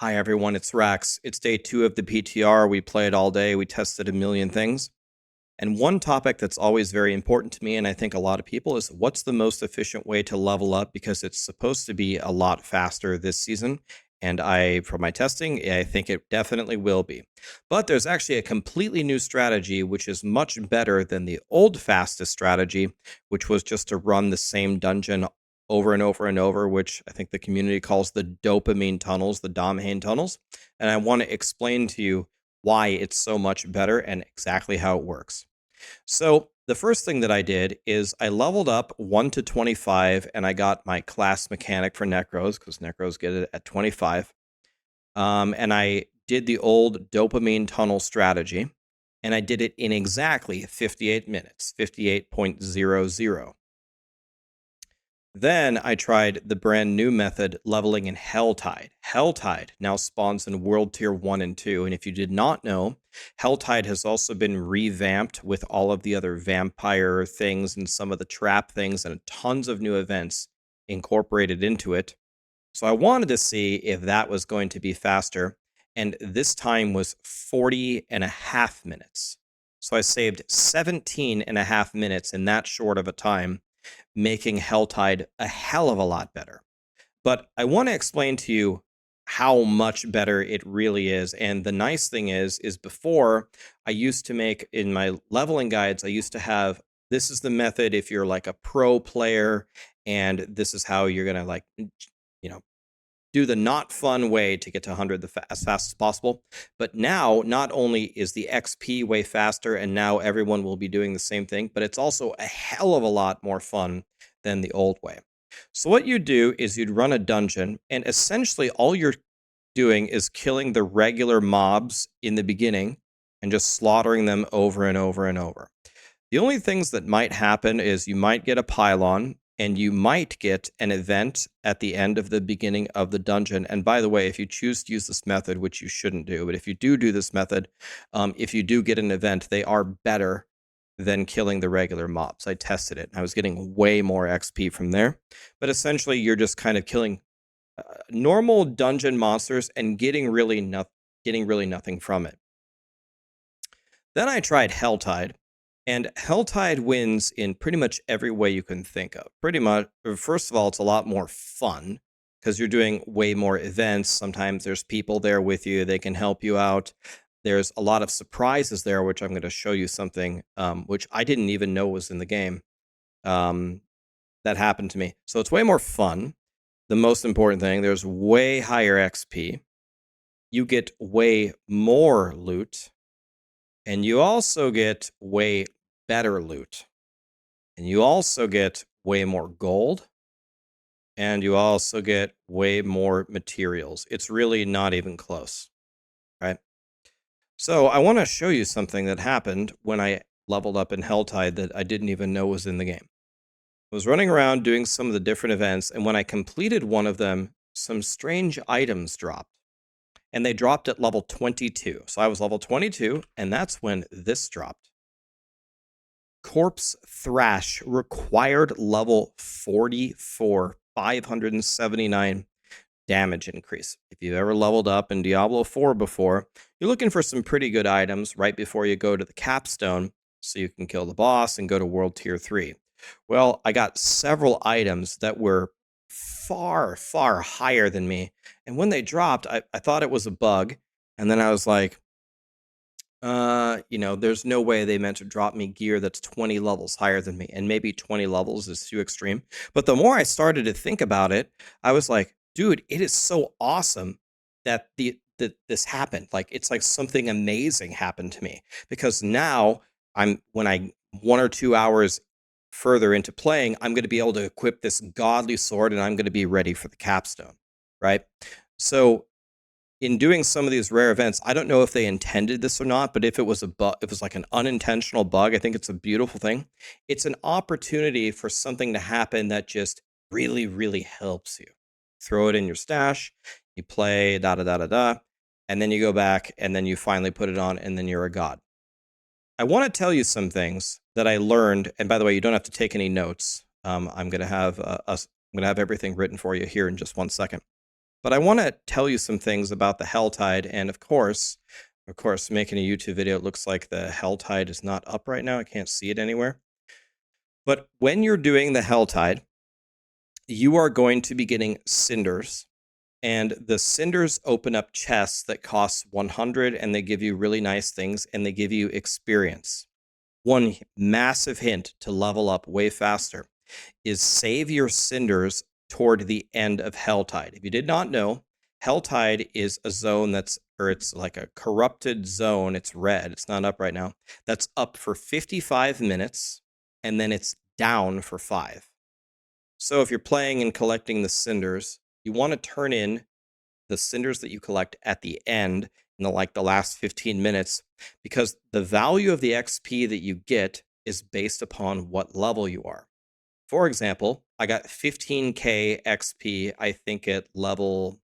Hi everyone, it's Rax. It's day 2 of the PTR. We played all day, we tested a million things. And one topic that's always very important to me, and I think a lot of people, is what's the most efficient way to level up, because it's supposed to be a lot faster this season. And from my testing, I think it definitely will be. But there's actually a completely new strategy, which is much better than the old fastest strategy, which was just to run the same dungeon over and over and over, which I think the community calls the dopamine tunnels, the Domhain tunnels. And I want to explain to you why it's so much better and exactly how it works. So the first thing that I did is I leveled up 1 to 25, and I got my class mechanic for Necros, because Necros get it at 25. And I did the old dopamine tunnel strategy, and I did it in exactly 58 minutes, 58.00. Then I tried the brand new method, leveling in Helltide. Helltide now spawns in World Tier 1 and 2, and if you did not know, Helltide has also been revamped with all of the other vampire things and some of the trap things and tons of new events incorporated into it. So I wanted to see if that was going to be faster, and this time was 40.5 minutes. So I saved 17.5 minutes in that short of a time, making Helltide a hell of a lot better. But I want to explain to you how much better it really is. And the nice thing is before, I used to make, in my leveling guides, I used to have, this is the method if you're like a pro player, and this is how you're going to do the not fun way to get to 100 as fast as possible. But now, not only is the XP way faster, and now everyone will be doing the same thing, but it's also a hell of a lot more fun than the old way. So what you do is you'd run a dungeon, and essentially all you're doing is killing the regular mobs in the beginning and just slaughtering them over and over and over. The only things that might happen is you might get a pylon, and you might get an event at the end of the beginning of the dungeon. And by the way, if you choose to use this method, which you shouldn't do, but if you do this method, if you do get an event, they are better than killing the regular mobs. I tested it, and I was getting way more XP from there. But essentially, you're just kind of killing normal dungeon monsters and getting really nothing from it. Then I tried Helltide. And Helltide wins in pretty much every way you can think of. Pretty much, first of all, it's a lot more fun because you're doing way more events. Sometimes there's people there with you. They can help you out. There's a lot of surprises there, which I'm going to show you something which I didn't even know was in the game that happened to me. So it's way more fun. The most important thing, there's way higher XP. You get way more loot. And you also get way better loot. And you also get way more gold. And you also get way more materials. It's really not even close, right? So I want to show you something that happened when I leveled up in Helltide that I didn't even know was in the game. I was running around doing some of the different events, and when I completed one of them, some strange items dropped. And they dropped at level 22. So I was level 22, and that's when this dropped. Corpse Thrash, required level 44, 579 damage increase. If you've ever leveled up in Diablo 4 before, you're looking for some pretty good items right before you go to the capstone so you can kill the boss and go to World Tier 3. Well, I got several items that were far, far higher than me. And when they dropped, I thought it was a bug. And then I was like, there's no way they meant to drop me gear that's 20 levels higher than me. And maybe 20 levels is too extreme. But the more I started to think about it, I was like, dude, it is so awesome that this happened. Like, it's like something amazing happened to me. Because now when I 1 or 2 hours further into playing, I'm going to be able to equip this godly sword, and I'm going to be ready for the capstone, right? So in doing some of these rare events, I don't know if they intended this or not, but if it was if it was like an unintentional bug, I think it's a beautiful thing. It's an opportunity for something to happen that just really, really helps you. Throw it in your stash, you play, and then you go back, and then you finally put it on, and then you're a god. I want to tell you some things that I learned, and by the way, you don't have to take any notes. I'm going to have everything written for you here in just 1 second. But I want to tell you some things about the Helltide, and of course, making a YouTube video, it looks like the Helltide is not up right now. I can't see it anywhere. But when you're doing the Helltide, you are going to be getting cinders, and the cinders open up chests that cost 100, and they give you really nice things, and they give you experience. One massive hint to level up way faster is save your cinders toward the end of Helltide. If you did not know, Helltide is a zone it's like a corrupted zone. It's red. It's not up right now. That's up for 55 minutes, and then it's down for 5. So if you're playing and collecting the cinders, you want to turn in the cinders that you collect at the end in the last 15 minutes, because the value of the XP that you get is based upon what level you are. For example, I got 15k XP, I think at level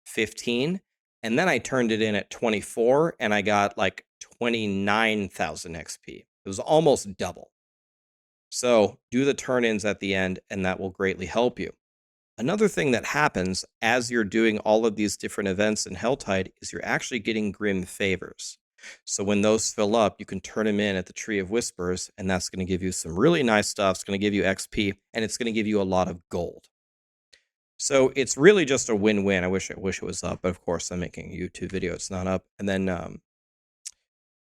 15, and then I turned it in at 24, and I got like 29,000 XP. It was almost double. So do the turn-ins at the end, and that will greatly help you. Another thing that happens as you're doing all of these different events in Helltide is you're actually getting Grim Favors. So when those fill up, you can turn them in at the Tree of Whispers, and that's going to give you some really nice stuff. It's going to give you XP, and it's going to give you a lot of gold. So it's really just a win-win. I wish it was up, but of course I'm making a YouTube video. It's not up, and then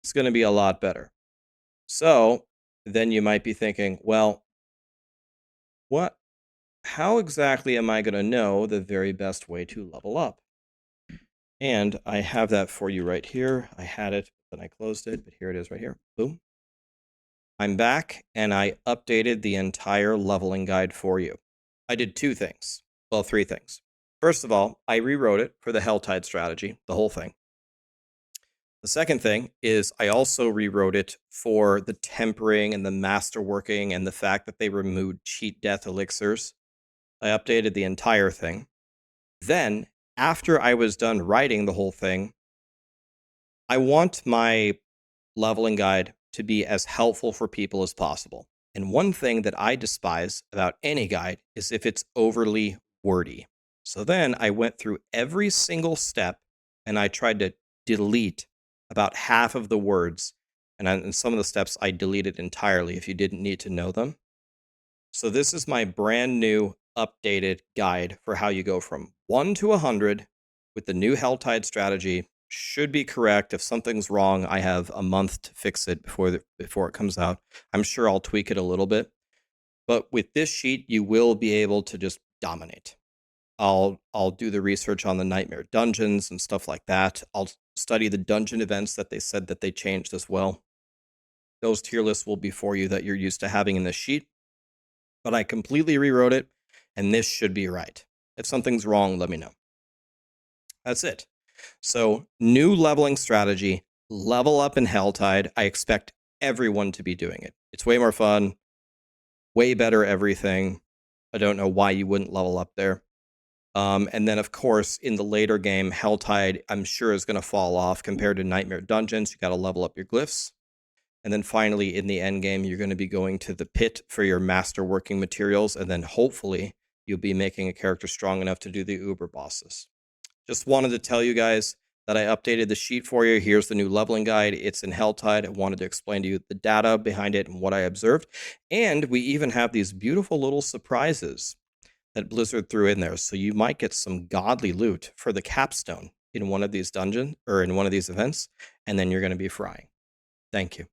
it's going to be a lot better. So then you might be thinking, well, how exactly am I going to know the very best way to level up? And I have that for you right here. I had it, then I closed it, but here it is right here. Boom. I'm back, and I updated the entire leveling guide for you. I did 2 things. Well, 3 things. First of all, I rewrote it for the Helltide strategy, the whole thing. The second thing is I also rewrote it for the tempering and the masterworking and the fact that they removed cheat death elixirs. I updated the entire thing. Then, after I was done writing the whole thing, I want my leveling guide to be as helpful for people as possible. And one thing that I despise about any guide is if it's overly wordy. So then I went through every single step, and I tried to delete about half of the words. And in some of the steps, I deleted entirely if you didn't need to know them. So this is my brand new updated guide for how you go from 1 to 100 with the new Helltide strategy. Should be correct. If something's wrong, I have a month to fix it before it comes out. I'm sure I'll tweak it a little bit. But with this sheet, you will be able to just dominate. I'll do the research on the nightmare dungeons and stuff like that. I'll study the dungeon events that they said that they changed as well. Those tier lists will be for you that you're used to having in this sheet. But I completely rewrote it, and this should be right. If something's wrong, let me know. That's it. So, new leveling strategy, level up in Helltide. I expect everyone to be doing it. It's way more fun, way better everything. I don't know why you wouldn't level up there. And then, of course, in the later game, Helltide, I'm sure, is going to fall off compared to Nightmare Dungeons. You got to level up your glyphs. And then finally, in the end game, you're going to be going to the pit for your master working materials. And then hopefully, you'll be making a character strong enough to do the Uber bosses. Just wanted to tell you guys that I updated the sheet for you. Here's the new leveling guide. It's in Helltide. I wanted to explain to you the data behind it and what I observed. And we even have these beautiful little surprises that Blizzard threw in there. So you might get some godly loot for the capstone in one of these dungeons or in one of these events, and then you're going to be frying. Thank you.